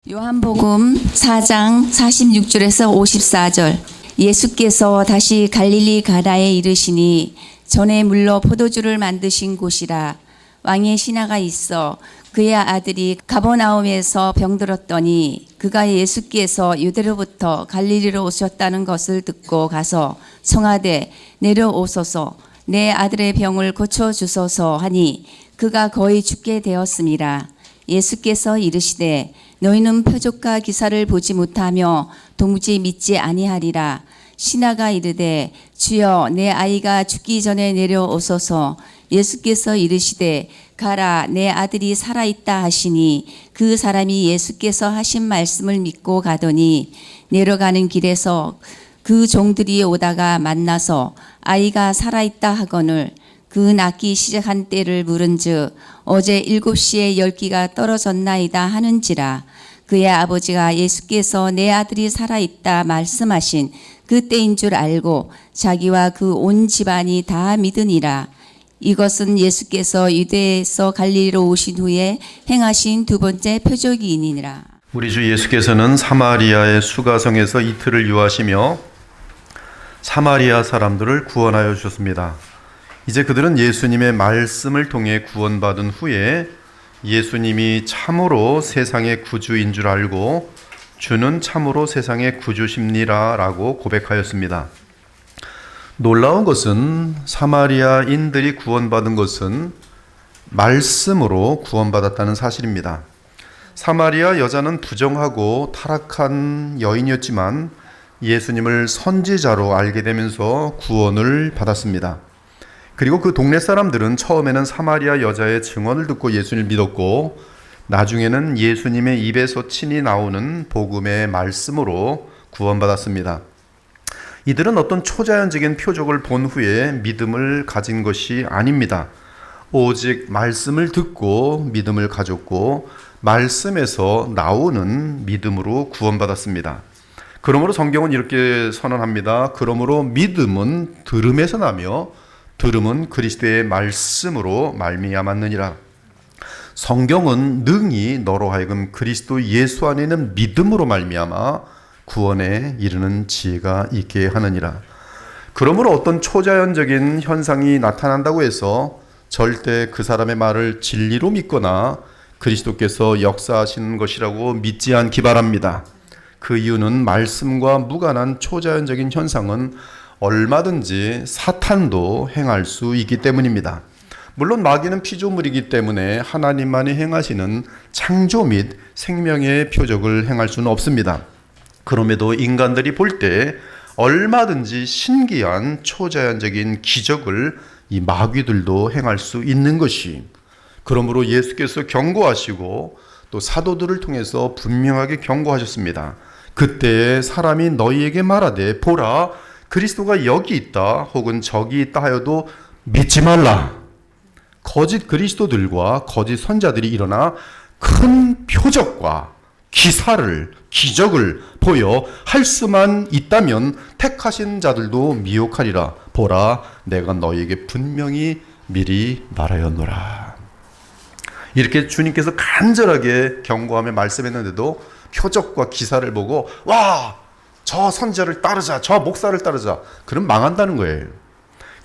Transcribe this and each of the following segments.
요한복음 4장 46절에서 54절. 예수께서 다시 갈릴리 가나에 이르시니 전에 물러 포도주를 만드신 곳이라. 왕의 신하가 있어 그의 아들이 가버나움에서 병들었더니 그가 예수께서 유대로부터 갈릴리로 오셨다는 것을 듣고 가서 청하되 내려오소서 내 아들의 병을 고쳐주소서 하니 그가 거의 죽게 되었음이라. 예수께서 이르시되 너희는 표적과 기사를 보지 못하며 도무지 믿지 아니하리라. 신하가 이르되 주여 내 아이가 죽기 전에 내려오소서. 예수께서 이르시되 가라 내 아들이 살아있다 하시니 그 사람이 예수께서 하신 말씀을 믿고 가더니 내려가는 길에서 그 종들이 오다가 만나서 아이가 살아있다 하거늘 그 낳기 시작한 때를 물은즉 어제 7시에 10기가 떨어졌나이다 하는지라. 그의 아버지가 예수께서 내 아들이 살아있다 말씀하신 그때인 줄 알고 자기와 그 온 집안이 다 믿으니라. 이것은 예수께서 유대에서 갈릴리로 오신 후에 행하신 두 번째 표적이니라. 우리 주 예수께서는 사마리아의 수가성에서 이틀을 유하시며 사마리아 사람들을 구원하여 주셨습니다. 이제 그들은 예수님의 말씀을 통해 구원받은 후에 예수님이 참으로 세상의 구주인 줄 알고 주는 참으로 세상의 구주십니다 라고 고백하였습니다. 놀라운 것은 사마리아인들이 구원받은 것은 말씀으로 구원받았다는 사실입니다. 사마리아 여자는 부정하고 타락한 여인이었지만 예수님을 선지자로 알게 되면서 구원을 받았습니다. 그리고 그 동네 사람들은 처음에는 사마리아 여자의 증언을 듣고 예수님을 믿었고 나중에는 예수님의 입에서 친히 나오는 복음의 말씀으로 구원받았습니다. 이들은 어떤 초자연적인 표적을 본 후에 믿음을 가진 것이 아닙니다. 오직 말씀을 듣고 믿음을 가졌고 말씀에서 나오는 믿음으로 구원받았습니다. 그러므로 성경은 이렇게 선언합니다. 그러므로 믿음은 들음에서 나며 들음은 그리스도의 말씀으로 말미암았느니라. 성경은 능히 너로 하여금 그리스도 예수 안에 있는 믿음으로 말미암아 구원에 이르는 지혜가 있게 하느니라. 그러므로 어떤 초자연적인 현상이 나타난다고 해서 절대 그 사람의 말을 진리로 믿거나 그리스도께서 역사하시는 것이라고 믿지 않기 바랍니다. 그 이유는 말씀과 무관한 초자연적인 현상은 얼마든지 사탄도 행할 수 있기 때문입니다. 물론 마귀는 피조물이기 때문에 하나님만이 행하시는 창조 및 생명의 표적을 행할 수는 없습니다. 그럼에도 인간들이 볼 때 얼마든지 신기한 초자연적인 기적을 이 마귀들도 행할 수 있는 것이, 그러므로 예수께서 경고하시고 또 사도들을 통해서 분명하게 경고하셨습니다. 그때에 사람이 너희에게 말하되 보라 그리스도가 여기 있다 혹은 저기 있다 하여도 믿지 말라. 거짓 그리스도들과 거짓 선자들이 일어나 큰 표적과 기적을 보여 할 수만 있다면 택하신 자들도 미혹하리라. 보라 내가 너희에게 분명히 미리 말하였노라. 이렇게 주님께서 간절하게 경고하며 말씀했는데도 표적과 기사를 보고 와! 저 선지자를 따르자, 저 목사를 따르자. 그럼 망한다는 거예요.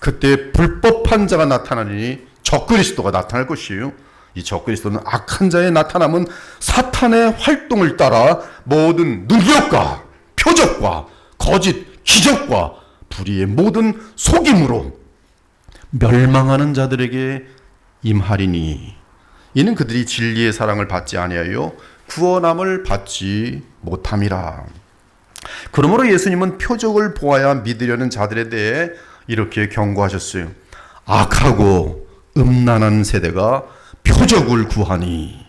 그때 불법한 자가 나타나니 적그리스도가 나타날 것이에요. 이 적그리스도는 악한 자의 나타남은 사탄의 활동을 따라 모든 능력과 표적과 거짓 기적과 불의의 모든 속임으로 멸망하는 자들에게 임하리니 이는 그들이 진리의 사랑을 받지 아니하여 구원함을 받지 못함이라. 그러므로 예수님은 표적을 보아야 믿으려는 자들에 대해 이렇게 경고하셨어요. 악하고 음란한 세대가 표적을 구하니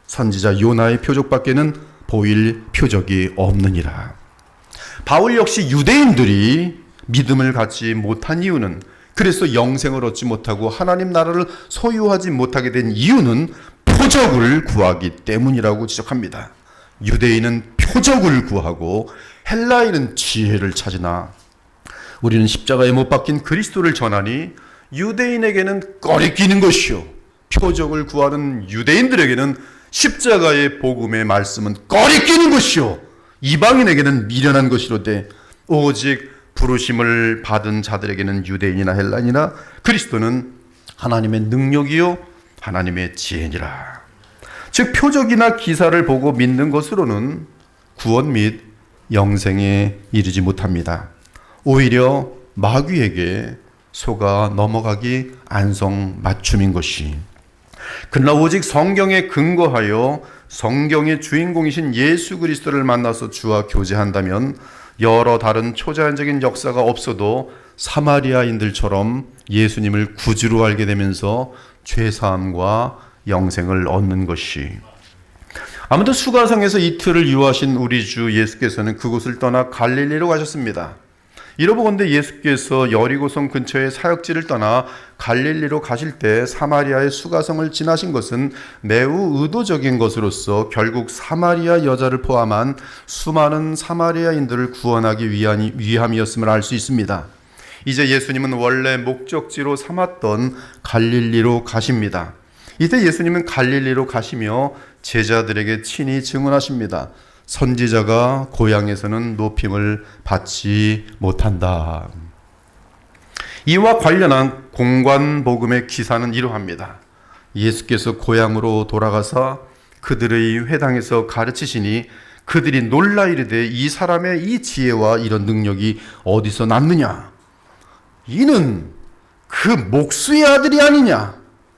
선지자 요나의 표적밖에는 보일 표적이 없느니라. 바울 역시 유대인들이 믿음을 갖지 못한 이유는, 그래서 영생을 얻지 못하고 하나님 나라를 소유하지 못하게 된 이유는 표적을 구하기 때문이라고 지적합니다. 유대인은 표적을 구하고 헬라인은 지혜를 찾으나 우리는 십자가에 못 박힌 그리스도를 전하니 유대인에게는 꺼리끼는 것이요 표적을 구하는 유대인들에게는 십자가의 복음의 말씀은 꺼리끼는 것이요 이방인에게는 미련한 것이로되 오직 부르심을 받은 자들에게는 유대인이나 헬라인이나 그리스도는 하나님의 능력이요 하나님의 지혜니라. 즉 표적이나 기사를 보고 믿는 것으로는 구원 및 영생에 이르지 못합니다. 오히려 마귀에게 속아 넘어가기 안성맞춤인 것이. 그러나 오직 성경에 근거하여 성경의 주인공이신 예수 그리스도를 만나서 주와 교제한다면 여러 다른 초자연적인 역사가 없어도 사마리아인들처럼 예수님을 구주로 알게 되면서 죄사함과 영생을 얻는 것이. 아무튼 수가성에서 이틀을 유하신 우리 주 예수께서는 그곳을 떠나 갈릴리로 가셨습니다. 이러보건대 예수께서 여리고성 근처의 사역지를 떠나 갈릴리로 가실 때 사마리아의 수가성을 지나신 것은 매우 의도적인 것으로서 결국 사마리아 여자를 포함한 수많은 사마리아인들을 구원하기 위함이었음을 알 수 있습니다. 이제 예수님은 원래 목적지로 삼았던 갈릴리로 가십니다. 이때 예수님은 갈릴리로 가시며 제자들에게 친히 증언하십니다. 선지자가 고향에서는 높임을 받지 못한다. 이와 관련한 공관복음의 기사는 이러합니다. 예수께서 고향으로 돌아가사 그들의 회당에서 가르치시니 그들이 놀라 이르되 이 사람의 이 지혜와 이런 능력이 어디서 났느냐? 이는 그 목수의 아들이 아니냐?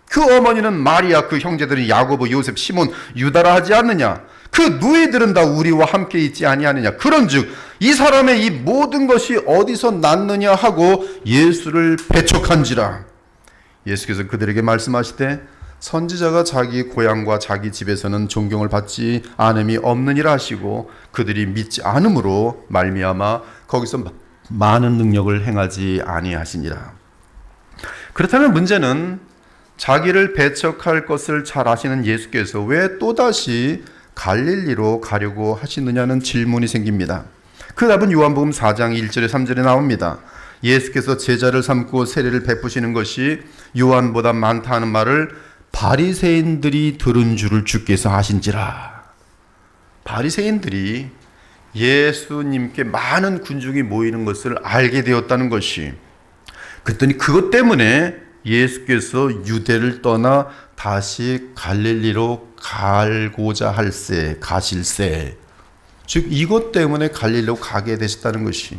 그 어머니는 마리아, 그 형제들은 야고보, 요셉, 시몬, 유다라 하지 않느냐? 그 누이들은 다 우리와 함께 있지 아니하느냐? 그런즉 이 사람의 이 모든 것이 어디서 났느냐 하고 예수를 배척한지라. 예수께서 그들에게 말씀하시되 선지자가 자기 고향과 자기 집에서는 존경을 받지 않음이 없느니라 하시고 그들이 믿지 않음으로 말미암아 거기서 많은 능력을 행하지 아니하시니라. 그렇다면 문제는 자기를 배척할 것을 잘 아시는 예수께서 왜 또다시 갈릴리로 가려고 하시느냐는 질문이 생깁니다. 그 답은 요한복음 4장 1절에 3절에 나옵니다. 예수께서 제자를 삼고 세례를 베푸시는 것이 요한보다 많다 하는 말을 바리새인들이 들은 줄을 주께서 아신지라. 바리새인들이 예수님께 많은 군중이 모이는 것을 알게 되었다는 것이. 그랬더니 그것 때문에 예수께서 유대를 떠나 다시 갈릴리로 가실세. 즉 이것 때문에 갈릴리로 가게 되셨다는 것이.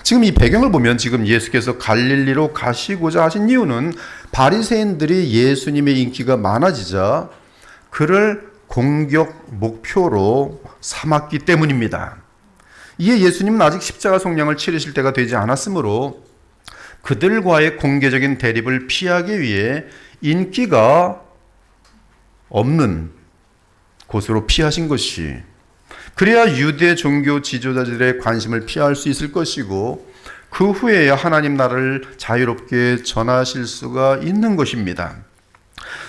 지금 이 배경을 보면 지금 예수께서 갈릴리로 가시고자 하신 이유는 바리새인들이 예수님의 인기가 많아지자 그를 공격 목표로 삼았기 때문입니다. 이에 예수님은 아직 십자가 속량을 치르실 때가 되지 않았으므로 그들과의 공개적인 대립을 피하기 위해 인기가 없는 곳으로 피하신 것이, 그래야 유대 종교 지도자들의 관심을 피할 수 있을 것이고 그 후에야 하나님 나라를 자유롭게 전하실 수가 있는 것입니다.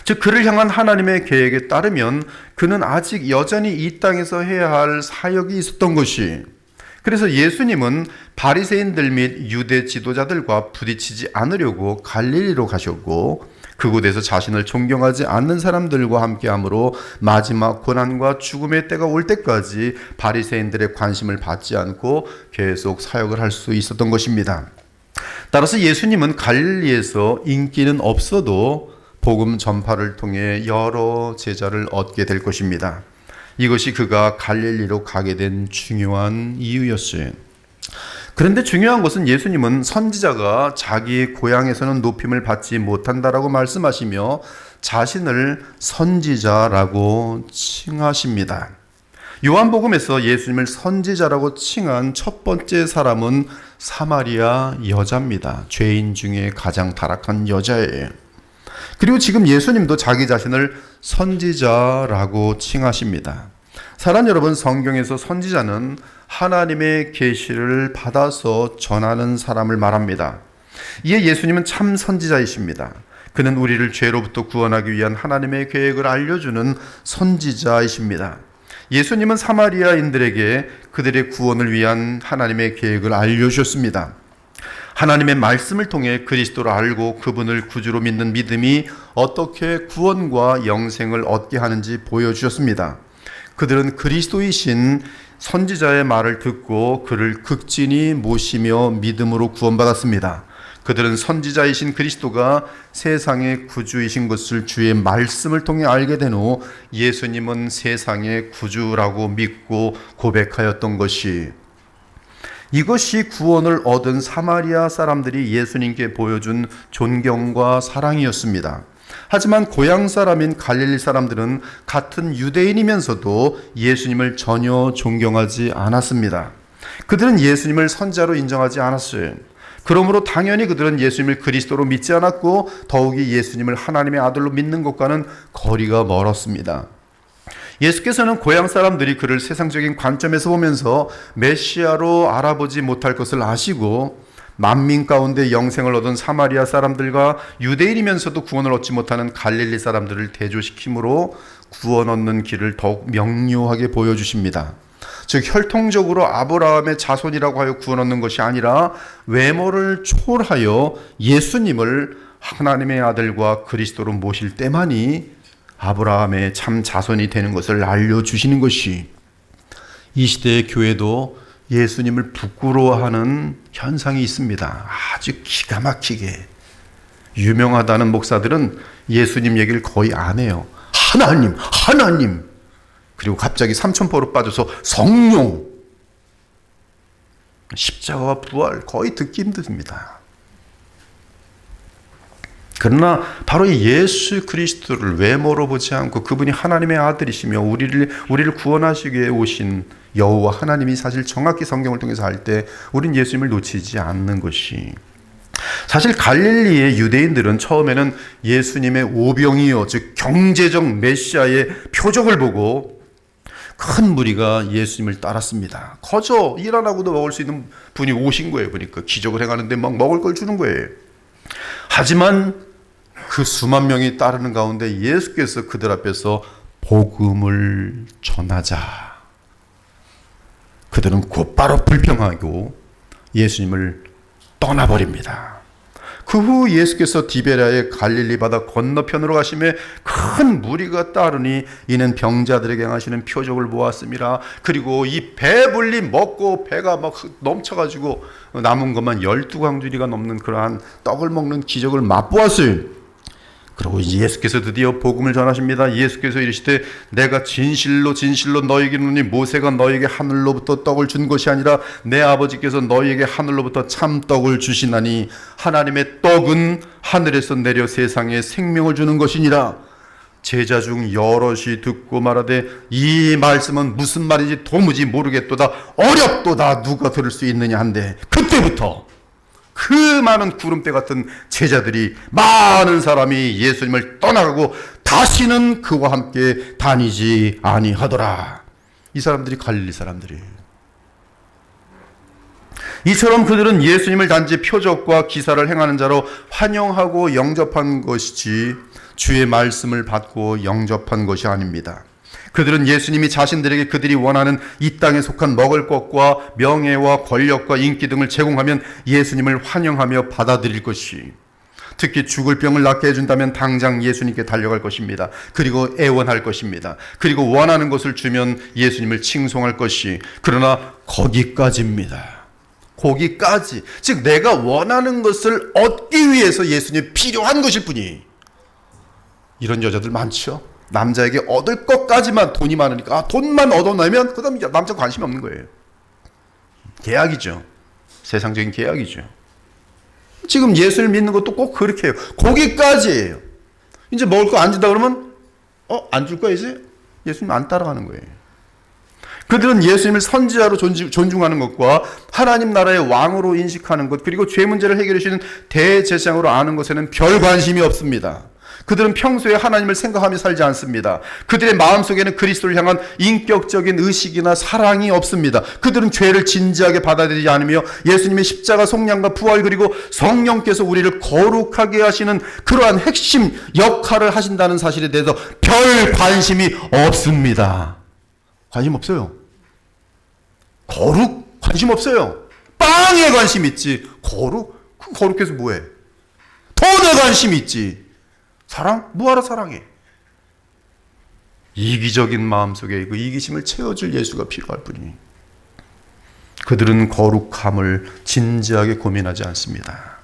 즉 그를 향한 하나님의 계획에 따르면 그는 아직 여전히 이 땅에서 해야 할 사역이 있었던 것이. 그래서 예수님은 바리새인들 및 유대 지도자들과 부딪히지 않으려고 갈릴리로 가셨고 그곳에서 자신을 존경하지 않는 사람들과 함께함으로 마지막 고난과 죽음의 때가 올 때까지 바리새인들의 관심을 받지 않고 계속 사역을 할 수 있었던 것입니다. 따라서 예수님은 갈릴리에서 인기는 없어도 복음 전파를 통해 여러 제자를 얻게 될 것입니다. 이것이 그가 갈릴리로 가게 된 중요한 이유였어요. 그런데 중요한 것은 예수님은 선지자가 자기 고향에서는 높임을 받지 못한다라고 말씀하시며 자신을 선지자라고 칭하십니다. 요한복음에서 예수님을 선지자라고 칭한 첫 번째 사람은 사마리아 여자입니다. 죄인 중에 가장 타락한 여자예요. 그리고 지금 예수님도 자기 자신을 선지자라고 칭하십니다. 사랑 여러분, 성경에서 선지자는 하나님의 계시를 받아서 전하는 사람을 말합니다. 이에 예수님은 참 선지자이십니다. 그는 우리를 죄로부터 구원하기 위한 하나님의 계획을 알려주는 선지자이십니다. 예수님은 사마리아인들에게 그들의 구원을 위한 하나님의 계획을 알려주셨습니다. 하나님의 말씀을 통해 그리스도를 알고 그분을 구주로 믿는 믿음이 어떻게 구원과 영생을 얻게 하는지 보여주셨습니다. 그들은 그리스도이신 선지자의 말을 듣고 그를 극진히 모시며 믿음으로 구원받았습니다. 그들은 선지자이신 그리스도가 세상의 구주이신 것을 주의 말씀을 통해 알게 된 후 예수님은 세상의 구주라고 믿고 고백하였던 것이, 이것이 구원을 얻은 사마리아 사람들이 예수님께 보여준 존경과 사랑이었습니다. 하지만 고향 사람인 갈릴리 사람들은 같은 유대인이면서도 예수님을 전혀 존경하지 않았습니다. 그들은 예수님을 선지자로 인정하지 않았어요. 그러므로 당연히 그들은 예수님을 그리스도로 믿지 않았고 더욱이 예수님을 하나님의 아들로 믿는 것과는 거리가 멀었습니다. 예수께서는 고향 사람들이 그를 세상적인 관점에서 보면서 메시아로 알아보지 못할 것을 아시고 만민 가운데 영생을 얻은 사마리아 사람들과 유대인이면서도 구원을 얻지 못하는 갈릴리 사람들을 대조시킴으로 구원 얻는 길을 더욱 명료하게 보여주십니다. 즉 혈통적으로 아브라함의 자손이라고 하여 구원 얻는 것이 아니라 외모를 초월하여 예수님을 하나님의 아들과 그리스도로 모실 때만이 아브라함의 참 자손이 되는 것을 알려주시는 것이, 이 시대의 교회도 예수님을 부끄러워하는 현상이 있습니다. 아주 기가 막히게. 유명하다는 목사들은 예수님 얘기를 거의 안 해요. 하나님, 하나님. 그리고 갑자기 삼천포로 빠져서 성령. 십자가와 부활 거의 듣기 힘듭니다. 그러나 바로 이 예수 그리스도를 외모로 보지 않고 그분이 하나님의 아들이시며 우리를 구원하시기 위해 오신 여호와 하나님이 사실 정확히 성경을 통해서 할 때 우린 예수님을 놓치지 않는 것이, 사실 갈릴리의 유대인들은 처음에는 예수님의 오병이어 즉 경제적 메시아의 표적을 보고 큰 무리가 예수님을 따랐습니다. 거저 일 안 하고도 먹을 수 있는 분이 오신 거예요. 그러니까 기적을 행하는데 막 먹을 걸 주는 거예요. 하지만 그 수만 명이 따르는 가운데 예수께서 그들 앞에서 복음을 전하자. 그들은 곧바로 불평하고 예수님을 떠나버립니다. 그 후 예수께서 디베랴의 갈릴리 바다 건너편으로 가시매 큰 무리가 따르니 이는 병자들에게 행하시는 표적을 보았습니다. 그리고 이 배불리 먹고 배가 막 넘쳐가지고 남은 것만 12광주리가 넘는 그러한 떡을 먹는 기적을 맛보았어요. 그리고 이제 예수께서 드디어 복음을 전하십니다. 예수께서 이르시되 내가 진실로 진실로 너희에게 이르노니 모세가 너희에게 하늘로부터 떡을 준 것이 아니라 내 아버지께서 너희에게 하늘로부터 참떡을 주시나니 하나님의 떡은 하늘에서 내려 세상에 생명을 주는 것이니라. 제자 중 여럿이 듣고 말하되 이 말씀은 무슨 말인지 도무지 모르겠도다. 어렵도다. 누가 들을 수 있느냐 한데, 그때부터 그 많은 구름대 같은 제자들이, 많은 사람이 예수님을 떠나가고 다시는 그와 함께 다니지 아니하더라. 이 사람들이 갈릴리 사람들이에요. 이처럼 그들은 예수님을 단지 표적과 기사를 행하는 자로 환영하고 영접한 것이지 주의 말씀을 받고 영접한 것이 아닙니다. 그들은 예수님이 자신들에게 그들이 원하는 이 땅에 속한 먹을 것과 명예와 권력과 인기 등을 제공하면 예수님을 환영하며 받아들일 것이, 특히 죽을 병을 낫게 해준다면 당장 예수님께 달려갈 것입니다. 그리고 애원할 것입니다. 그리고 원하는 것을 주면 예수님을 칭송할 것이, 그러나 거기까지입니다. 거기까지. 즉 내가 원하는 것을 얻기 위해서 예수님이 필요한 것일 뿐이. 이런 여자들 많죠. 남자에게 얻을 것까지만, 돈이 많으니까 돈만 얻어내면 그 다음에 남자 관심이 없는 거예요. 계약이죠. 세상적인 계약이죠. 지금 예수를 믿는 것도 꼭 그렇게 해요. 거기까지예요. 이제 먹을 거 안 준다 그러면 안 줄 거야 이제? 예수님 안 따라가는 거예요. 그들은 예수님을 선지자로 존중하는 것과 하나님 나라의 왕으로 인식하는 것, 그리고 죄 문제를 해결해 주시는 대제사장으로 아는 것에는 별 관심이 없습니다. 그들은 평소에 하나님을 생각하며 살지 않습니다. 그들의 마음속에는 그리스도를 향한 인격적인 의식이나 사랑이 없습니다. 그들은 죄를 진지하게 받아들이지 않으며 예수님의 십자가 속량과 부활 그리고 성령께서 우리를 거룩하게 하시는 그러한 핵심 역할을 하신다는 사실에 대해서 별 관심이 없습니다. 관심 없어요. 거룩 관심 없어요. 빵에 관심 있지 거룩 거룩해서 뭐해? 돈에 관심이 있지. 사랑? 뭐하러 사랑해? 이기적인 마음속에 그 이기심을 채워줄 예수가 필요할 뿐이니 그들은 거룩함을 진지하게 고민하지 않습니다.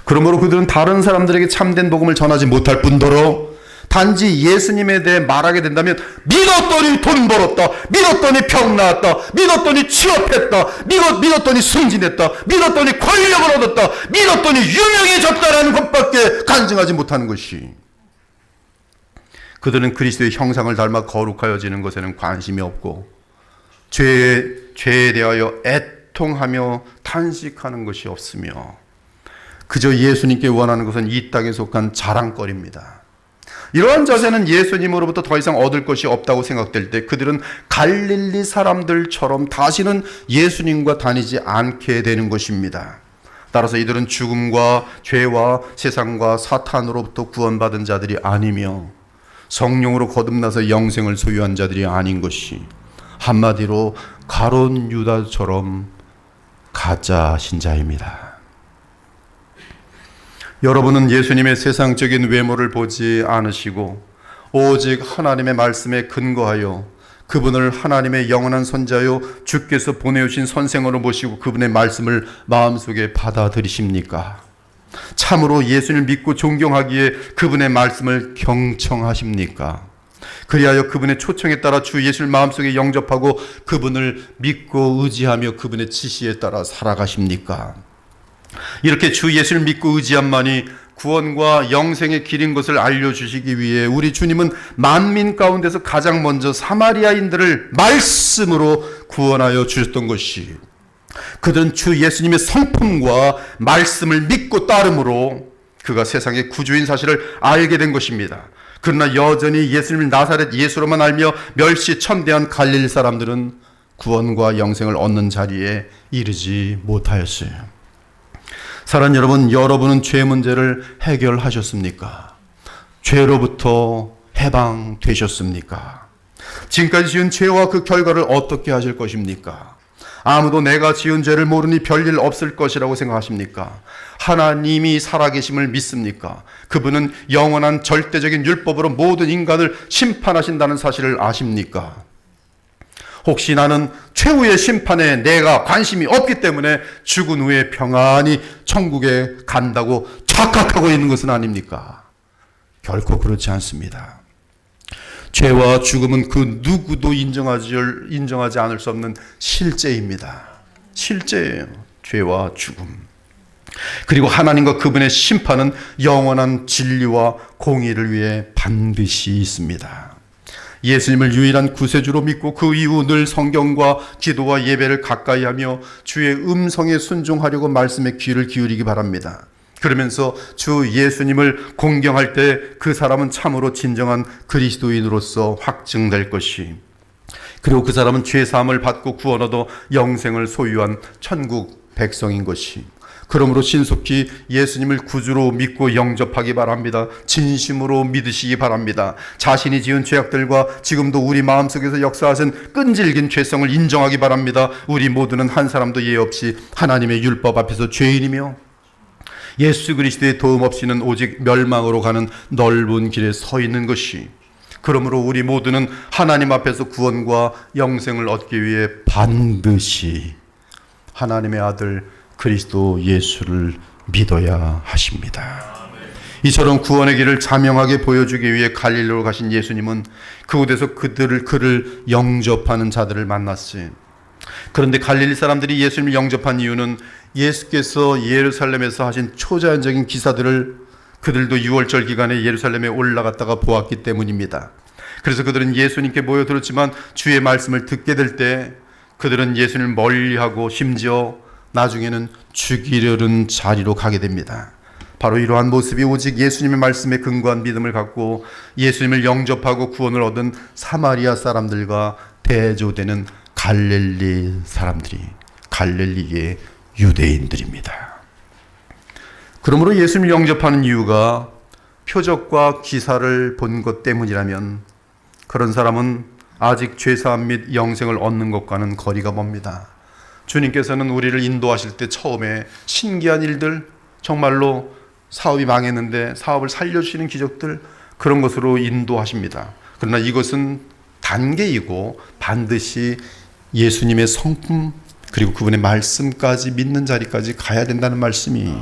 그러므로 그들은 다른 사람들에게 참된 복음을 전하지 못할 뿐더러 단지 예수님에 대해 말하게 된다면 믿었더니 돈 벌었다, 믿었더니 병 나았다, 믿었더니 취업했다, 믿었더니 승진했다, 믿었더니 권력을 얻었다, 믿었더니 유명해졌다라는 것밖에 간증하지 못하는 것이, 그들은 그리스도의 형상을 닮아 거룩하여지는 것에는 관심이 없고 죄에 대하여 애통하며 탄식하는 것이 없으며 그저 예수님께 원하는 것은 이 땅에 속한 자랑거리입니다. 이러한 자세는 예수님으로부터 더 이상 얻을 것이 없다고 생각될 때 그들은 갈릴리 사람들처럼 다시는 예수님과 다니지 않게 되는 것입니다. 따라서 이들은 죽음과 죄와 세상과 사탄으로부터 구원받은 자들이 아니며 성령으로 거듭나서 영생을 소유한 자들이 아닌 것이, 한마디로 가룟 유다처럼 가짜 신자입니다. 여러분은 예수님의 세상적인 외모를 보지 않으시고 오직 하나님의 말씀에 근거하여 그분을 하나님의 영원한 선자요 주께서 보내오신 선생으로 모시고 그분의 말씀을 마음속에 받아들이십니까? 참으로 예수님을 믿고 존경하기에 그분의 말씀을 경청하십니까? 그리하여 그분의 초청에 따라 주 예수를 마음속에 영접하고 그분을 믿고 의지하며 그분의 지시에 따라 살아가십니까? 이렇게 주 예수를 믿고 의지함만이 구원과 영생의 길인 것을 알려주시기 위해 우리 주님은 만민 가운데서 가장 먼저 사마리아인들을 말씀으로 구원하여 주셨던 것이, 그들은 주 예수님의 성품과 말씀을 믿고 따름으로 그가 세상의 구주인 사실을 알게 된 것입니다. 그러나 여전히 예수님을 나사렛 예수로만 알며 멸시천대한 갈릴리 사람들은 구원과 영생을 얻는 자리에 이르지 못하였어요. 사랑하는 여러분, 여러분은 죄 문제를 해결하셨습니까? 죄로부터 해방되셨습니까? 지금까지 지은 죄와 그 결과를 어떻게 하실 것입니까? 아무도 내가 지은 죄를 모르니 별일 없을 것이라고 생각하십니까? 하나님이 살아계심을 믿습니까? 그분은 영원한 절대적인 율법으로 모든 인간을 심판하신다는 사실을 아십니까? 혹시 나는 최후의 심판에 내가 관심이 없기 때문에 죽은 후에 평안히 천국에 간다고 착각하고 있는 것은 아닙니까? 결코 그렇지 않습니다. 죄와 죽음은 그 누구도 인정하지 않을 수 없는 실제입니다. 실제예요. 죄와 죽음. 그리고 하나님과 그분의 심판은 영원한 진리와 공의를 위해 반드시 있습니다. 예수님을 유일한 구세주로 믿고 그 이후 늘 성경과 기도와 예배를 가까이 하며 주의 음성에 순종하려고 말씀에 귀를 기울이기 바랍니다. 그러면서 주 예수님을 공경할 때 그 사람은 참으로 진정한 그리스도인으로서 확증될 것이, 그리고 그 사람은 죄 사함을 받고 구원 얻어 영생을 소유한 천국 백성인 것이, 그러므로 신속히 예수님을 구주로 믿고 영접하기 바랍니다. 진심으로 믿으시기 바랍니다. 자신이 지은 죄악들과 지금도 우리 마음속에서 역사하신 끈질긴 죄성을 인정하기 바랍니다. 우리 모두는 한 사람도 예외 없이 하나님의 율법 앞에서 죄인이며 예수 그리스도의 도움 없이는 오직 멸망으로 가는 넓은 길에 서 있는 것이, 그러므로 우리 모두는 하나님 앞에서 구원과 영생을 얻기 위해 반드시 하나님의 아들 그리스도 예수를 믿어야 하십니다. 이처럼 구원의 길을 자명하게 보여주기 위해 갈릴리로 가신 예수님은 그곳에서 그를 영접하는 자들을 만났어요. 그런데 갈릴리 사람들이 예수님을 영접한 이유는 예수께서 예루살렘에서 하신 초자연적인 기사들을 그들도 유월절 기간에 예루살렘에 올라갔다가 보았기 때문입니다. 그래서 그들은 예수님께 모여들었지만 주의 말씀을 듣게 될 때 그들은 예수님을 멀리하고 심지어 나중에는 죽이려는 자리로 가게 됩니다. 바로 이러한 모습이 오직 예수님의 말씀에 근거한 믿음을 갖고 예수님을 영접하고 구원을 얻은 사마리아 사람들과 대조되는 갈릴리 사람들이, 갈릴리의 유대인들입니다. 그러므로 예수님을 영접하는 이유가 표적과 기사를 본 것 때문이라면 그런 사람은 아직 죄사함 및 영생을 얻는 것과는 거리가 멉니다. 주님께서는 우리를 인도하실 때 처음에 신기한 일들, 정말로 사업이 망했는데 사업을 살려주시는 기적들, 그런 것으로 인도하십니다. 그러나 이것은 단계이고 반드시 예수님의 성품 그리고 그분의 말씀까지 믿는 자리까지 가야 된다는 말씀이,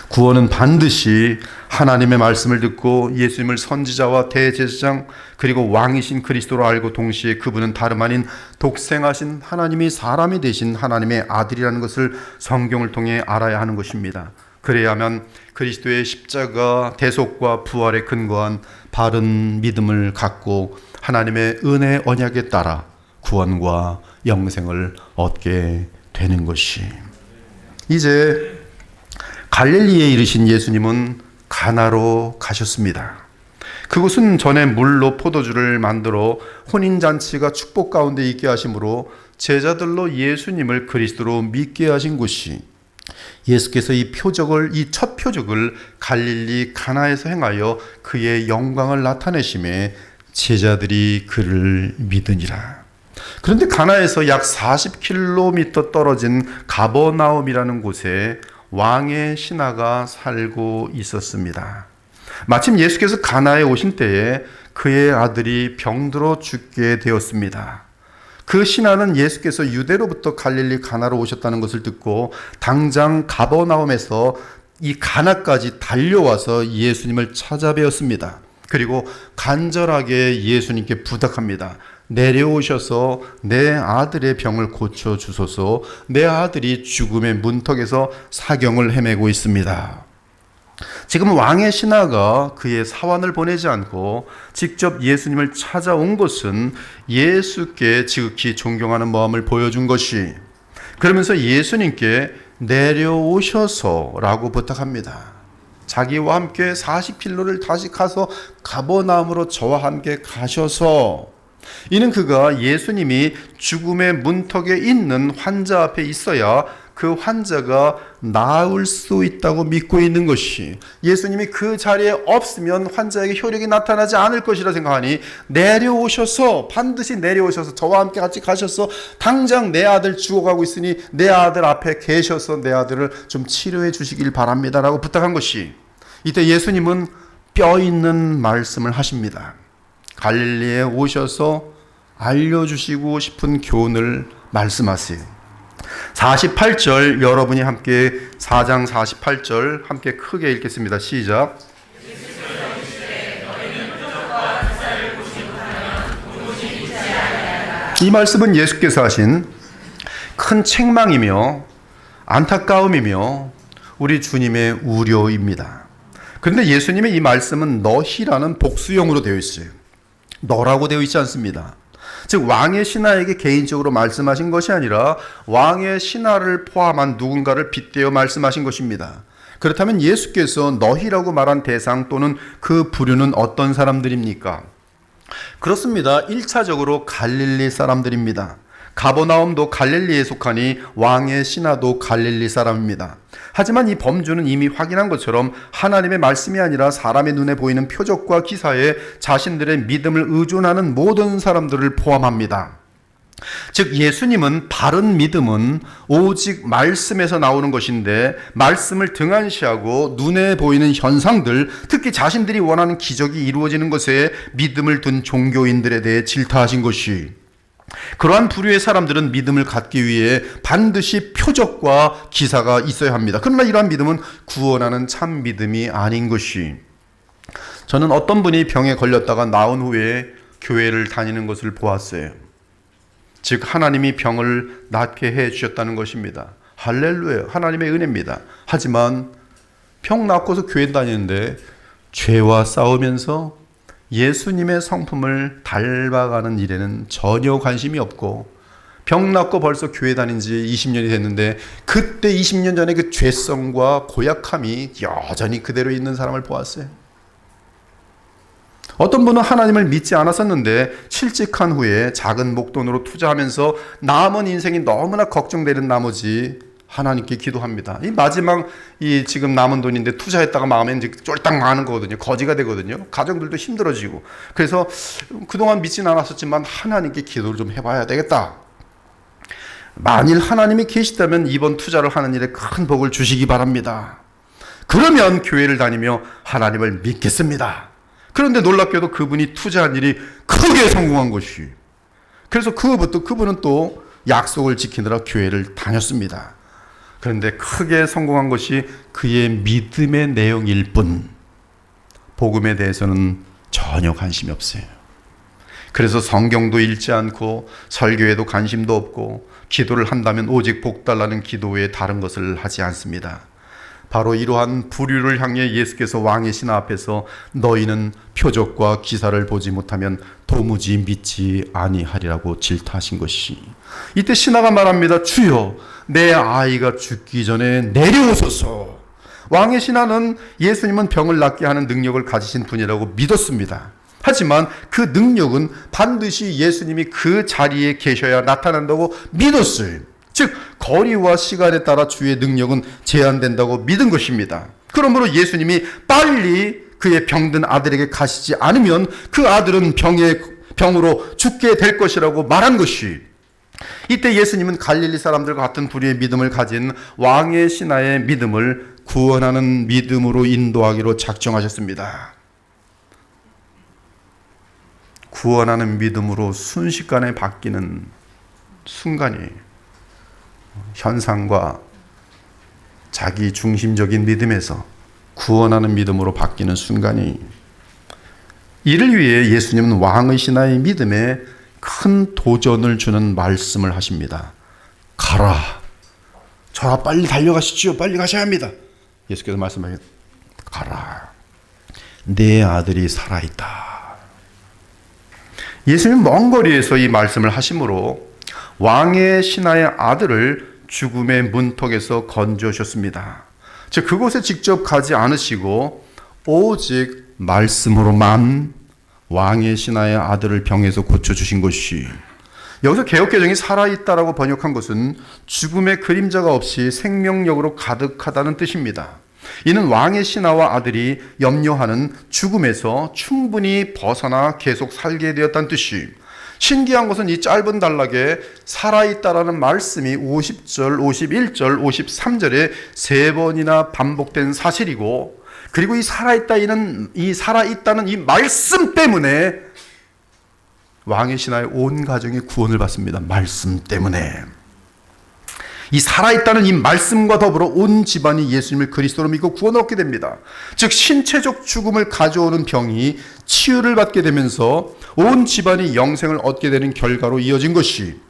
구원은 반드시 하나님의 말씀을 듣고 예수님을 선지자와 대제사장 그리고 왕이신 그리스도로 알고 동시에 그분은 다름 아닌 독생하신 하나님이 사람이 되신 하나님의 아들이라는 것을 성경을 통해 알아야 하는 것입니다. 그래야만 그리스도의 십자가 대속과 부활에 근거한 바른 믿음을 갖고 하나님의 은혜 언약에 따라 구원과 영생을 얻게 되는 것이. 이제 갈릴리에 이르신 예수님은 가나로 가셨습니다. 그곳은 전에 물로 포도주를 만들어 혼인잔치가 축복 가운데 있게 하심으로 제자들로 예수님을 그리스도로 믿게 하신 곳이, 예수께서 이 첫 표적을 갈릴리 가나에서 행하여 그의 영광을 나타내심에 제자들이 그를 믿으니라. 그런데 가나에서 약 40km 떨어진 가버나움이라는 곳에 왕의 신하가 살고 있었습니다. 마침 예수께서 가나에 오신 때에 그의 아들이 병들어 죽게 되었습니다. 그 신하는 예수께서 유대로부터 갈릴리 가나로 오셨다는 것을 듣고 당장 가버나움에서 이 가나까지 달려와서 예수님을 찾아뵈었습니다. 그리고 간절하게 예수님께 부탁합니다. 내려오셔서 내 아들의 병을 고쳐주소서. 내 아들이 죽음의 문턱에서 사경을 헤매고 있습니다. 지금 왕의 신하가 그의 사환을 보내지 않고 직접 예수님을 찾아온 것은 예수께 지극히 존경하는 마음을 보여준 것이, 그러면서 예수님께 내려오셔서 라고 부탁합니다. 자기와 함께 40km를 다시 가서 가버나움으로 저와 함께 가셔서, 이는 그가 예수님이 죽음의 문턱에 있는 환자 앞에 있어야 그 환자가 나을 수 있다고 믿고 있는 것이, 예수님이 그 자리에 없으면 환자에게 효력이 나타나지 않을 것이라 생각하니 내려오셔서, 반드시 내려오셔서 저와 함께 같이 가셔서 당장 내 아들 죽어가고 있으니 내 아들 앞에 계셔서 내 아들을 좀 치료해 주시길 바랍니다 라고 부탁한 것이, 이때 예수님은 뼈 있는 말씀을 하십니다. 갈릴리에 오셔서 알려주시고 싶은 교훈을 말씀하세요. 48절 여러분이 함께 4장 48절 함께 크게 읽겠습니다. 시작. 이 말씀은 예수께서 하신 큰 책망이며 안타까움이며 우리 주님의 우려입니다. 그런데 예수님의 이 말씀은 너희라는 복수형으로 되어 있어요. 너라고 되어 있지 않습니다. 즉 왕의 신하에게 개인적으로 말씀하신 것이 아니라 왕의 신하를 포함한 누군가를 빗대어 말씀하신 것입니다. 그렇다면 예수께서 너희라고 말한 대상 또는 그 부류는 어떤 사람들입니까? 그렇습니다. 1차적으로 갈릴리 사람들입니다. 가버나움도 갈릴리에 속하니 왕의 신하도 갈릴리 사람입니다. 하지만 이 범주는 이미 확인한 것처럼 하나님의 말씀이 아니라 사람의 눈에 보이는 표적과 기사에 자신들의 믿음을 의존하는 모든 사람들을 포함합니다. 즉 예수님은 바른 믿음은 오직 말씀에서 나오는 것인데, 말씀을 등한시하고 눈에 보이는 현상들, 특히 자신들이 원하는 기적이 이루어지는 것에 믿음을 둔 종교인들에 대해 질타하신 것이, 그러한 부류의 사람들은 믿음을 갖기 위해 반드시 표적과 기사가 있어야 합니다. 그러나 이러한 믿음은 구원하는 참 믿음이 아닌 것이, 저는 어떤 분이 병에 걸렸다가 나온 후에 교회를 다니는 것을 보았어요. 즉 하나님이 병을 낫게 해 주셨다는 것입니다. 할렐루야, 하나님의 은혜입니다. 하지만 병 낫고서 교회 다니는데 죄와 싸우면서 예수님의 성품을 닮아가는 일에는 전혀 관심이 없고, 병 낫고 벌써 교회 다닌 지 20년이 됐는데 그때 20년 전에 그 죄성과 고약함이 여전히 그대로 있는 사람을 보았어요. 어떤 분은 하나님을 믿지 않았었는데 실직한 후에 작은 목돈으로 투자하면서 남은 인생이 너무나 걱정되는 나머지 하나님께 기도합니다. 이 마지막 지금 남은 돈인데 투자했다가 마음에 이제 쫄딱 망하는 거거든요. 거지가 되거든요. 가정들도 힘들어지고. 그래서 그동안 믿진 않았었지만 하나님께 기도를 좀 해봐야 되겠다. 만일 하나님이 계시다면 이번 투자를 하는 일에 큰 복을 주시기 바랍니다. 그러면 교회를 다니며 하나님을 믿겠습니다. 그런데 놀랍게도 그분이 투자한 일이 크게 성공한 것이, 그래서 그후부터 그분은 또 약속을 지키느라 교회를 다녔습니다. 그런데 크게 성공한 것이 그의 믿음의 내용일 뿐, 복음에 대해서는 전혀 관심이 없어요. 그래서 성경도 읽지 않고 설교에도 관심도 없고 기도를 한다면 오직 복 달라는 기도 외에 다른 것을 하지 않습니다. 바로 이러한 부류를 향해 예수께서 왕의 신하 앞에서 너희는 표적과 기사를 보지 못하면 도무지 믿지 아니하리라고 질타하신 것이, 이때 신하가 말합니다. 주여, 내 아이가 죽기 전에 내려오소서. 왕의 신하는 예수님은 병을 낫게 하는 능력을 가지신 분이라고 믿었습니다. 하지만 그 능력은 반드시 예수님이 그 자리에 계셔야 나타난다고 믿었어요. 즉 거리와 시간에 따라 주의 능력은 제한된다고 믿은 것입니다. 그러므로 예수님이 빨리 그의 병든 아들에게 가시지 않으면 그 아들은 병으로 죽게 될 것이라고 말한 것이, 이때 예수님은 갈릴리 사람들과 같은 부류의 믿음을 가진 왕의 신하의 믿음을 구원하는 믿음으로 인도하기로 작정하셨습니다. 구원하는 믿음으로 순식간에 바뀌는 순간이, 현상과 자기 중심적인 믿음에서 구원하는 믿음으로 바뀌는 순간이, 이를 위해 예수님은 왕의 신하의 믿음에 큰 도전을 주는 말씀을 하십니다. 가라, 저라, 빨리 달려가시지요. 빨리 가셔야 합니다. 예수께서 말씀하셨, 가라, 내 아들이 살아있다. 예수님 먼 거리에서 이 말씀을 하심으로 왕의 신하의 아들을 죽음의 문턱에서 건져주셨습니다. 즉 그곳에 직접 가지 않으시고 오직 말씀으로만 왕의 신하의 아들을 병에서 고쳐주신 것이, 여기서 개역개정이 살아있다라고 번역한 것은 죽음의 그림자가 없이 생명력으로 가득하다는 뜻입니다. 이는 왕의 신하와 아들이 염려하는 죽음에서 충분히 벗어나 계속 살게 되었다는 뜻이, 신기한 것은 이 짧은 단락에 살아있다라는 말씀이 50절, 51절, 53절에 3번이나 반복된 사실이고, 그리고 이 살아있다는 이 말씀 때문에 왕의 신하의 온 가정이 구원을 받습니다. 말씀 때문에. 이 살아있다는 이 말씀과 더불어 온 집안이 예수님을 그리스도로 믿고 구원을 얻게 됩니다. 즉 신체적 죽음을 가져오는 병이 치유를 받게 되면서 온 집안이 영생을 얻게 되는 결과로 이어진 것이,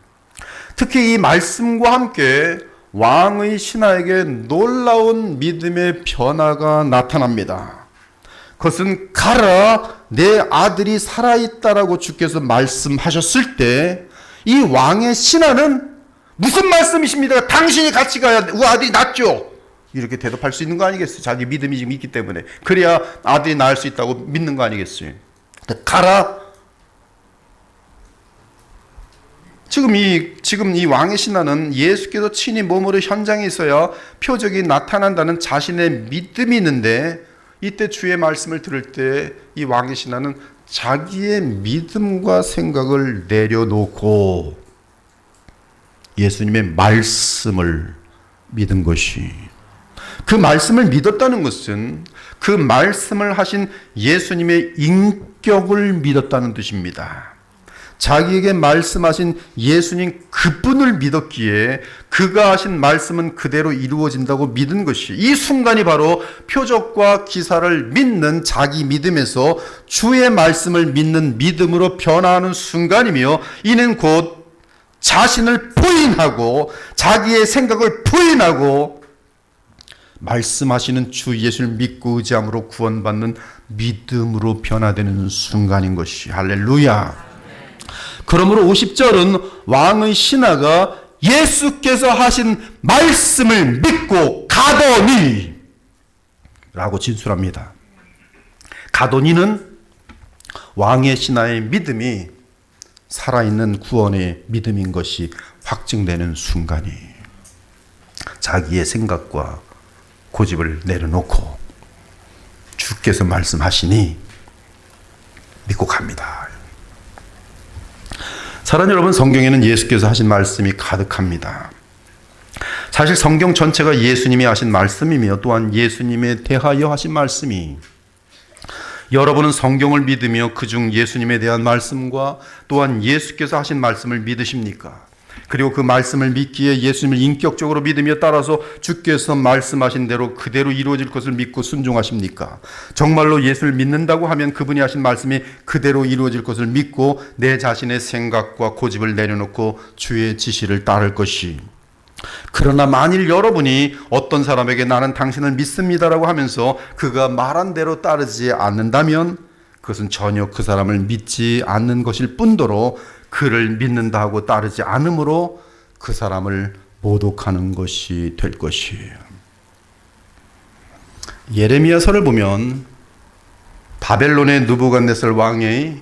특히 이 말씀과 함께 왕의 신하에게 놀라운 믿음의 변화가 나타납니다. 그것은 가라, 내 아들이 살아있다라고 주께서 말씀하셨을 때 이 왕의 신하는 무슨 말씀이십니까? 당신이 같이 가야 우리 아들이 낫죠. 이렇게 대답할 수 있는 거 아니겠어요? 자기 믿음이 지금 있기 때문에. 그래야 아들이 나을 수 있다고 믿는 거 아니겠어요? 가라. 지금 이 왕의 신하는 예수께서 친히 몸으로 현장에 있어야 표적이 나타난다는 자신의 믿음이 있는데, 이때 주의 말씀을 들을 때 이 왕의 신하는 자기의 믿음과 생각을 내려놓고 예수님의 말씀을 믿은 것이, 그 말씀을 믿었다는 것은 그 말씀을 하신 예수님의 인격을 믿었다는 뜻입니다. 자기에게 말씀하신 예수님 그분을 믿었기에 그가 하신 말씀은 그대로 이루어진다고 믿은 것이, 이 순간이 바로 표적과 기사를 믿는 자기 믿음에서 주의 말씀을 믿는 믿음으로 변화하는 순간이며, 이는 곧 자신을 부인하고 자기의 생각을 부인하고 말씀하시는 주 예수를 믿고 의지함으로 구원받는 믿음으로 변화되는 순간인 것이, 할렐루야. 그러므로 50절은 왕의 신하가 예수께서 하신 말씀을 믿고 가더니 라고 진술합니다. 가더니는 왕의 신하의 믿음이 살아있는 구원의 믿음인 것이 확증되는 순간이, 자기의 생각과 고집을 내려놓고 주께서 말씀하시니 믿고 갑니다. 사랑하는 여러분, 성경에는 예수께서 하신 말씀이 가득합니다. 사실 성경 전체가 예수님이 하신 말씀이며 또한 예수님에 대하여 하신 말씀이, 여러분은 성경을 믿으며 그중 예수님에 대한 말씀과 또한 예수께서 하신 말씀을 믿으십니까? 그리고 그 말씀을 믿기에 예수님을 인격적으로 믿으며 따라서 주께서 말씀하신 대로 그대로 이루어질 것을 믿고 순종하십니까? 정말로 예수를 믿는다고 하면 그분이 하신 말씀이 그대로 이루어질 것을 믿고 내 자신의 생각과 고집을 내려놓고 주의 지시를 따를 것이, 그러나 만일 여러분이 어떤 사람에게 나는 당신을 믿습니다라고 하면서 그가 말한 대로 따르지 않는다면 그것은 전혀 그 사람을 믿지 않는 것일 뿐더러 그를 믿는다 하고 따르지 않으므로 그 사람을 모독하는 것이 될 것이에요. 예레미야서를 보면 바벨론의 느부갓네살 왕이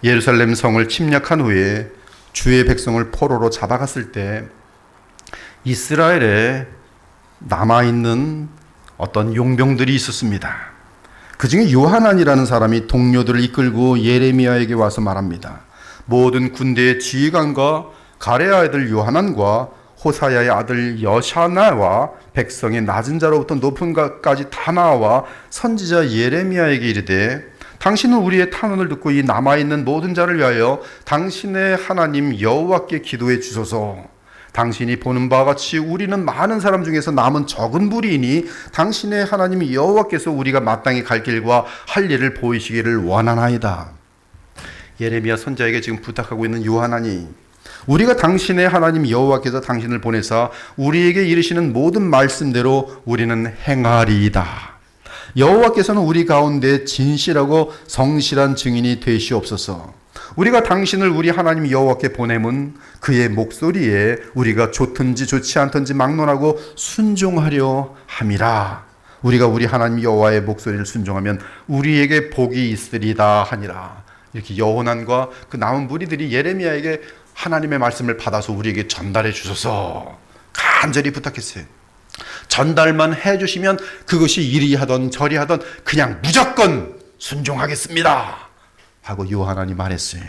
예루살렘 성을 침략한 후에 주의 백성을 포로로 잡아갔을 때 이스라엘에 남아있는 어떤 용병들이 있었습니다. 그 중에 요하난이라는 사람이 동료들을 이끌고 예레미야에게 와서 말합니다. 모든 군대의 지휘관과 가레아의 아들 요하난과 호사야의 아들 여샤나와 백성의 낮은 자로부터 높은 자까지 다 나와 선지자 예레미야에게 이르되, 당신은 우리의 탄원을 듣고 이 남아있는 모든 자를 위하여 당신의 하나님 여호와께 기도해 주소서. 당신이 보는 바와 같이 우리는 많은 사람 중에서 남은 적은 무리이니 당신의 하나님 여호와께서 우리가 마땅히 갈 길과 할 일을 보이시기를 원하나이다. 예레미야 선지자에게 지금 부탁하고 있는 요하난이, 우리가 당신의 하나님 여호와께서 당신을 보내사 우리에게 이르시는 모든 말씀대로 우리는 행하리이다. 여호와께서는 우리 가운데 진실하고 성실한 증인이 되시옵소서. 우리가 당신을 우리 하나님 여호와께 보내면 그의 목소리에 우리가 좋든지 좋지 않든지 막론하고 순종하려 함이라. 우리가 우리 하나님 여호와의 목소리를 순종하면 우리에게 복이 있으리다 하니라. 이렇게 요하난과 그 남은 무리들이 예레미야에게 하나님의 말씀을 받아서 우리에게 전달해 주소서 간절히 부탁했어요. 전달만 해주시면 그것이 이리 하던 저리 하던 그냥 무조건 순종하겠습니다 하고 요하난이 말했어요.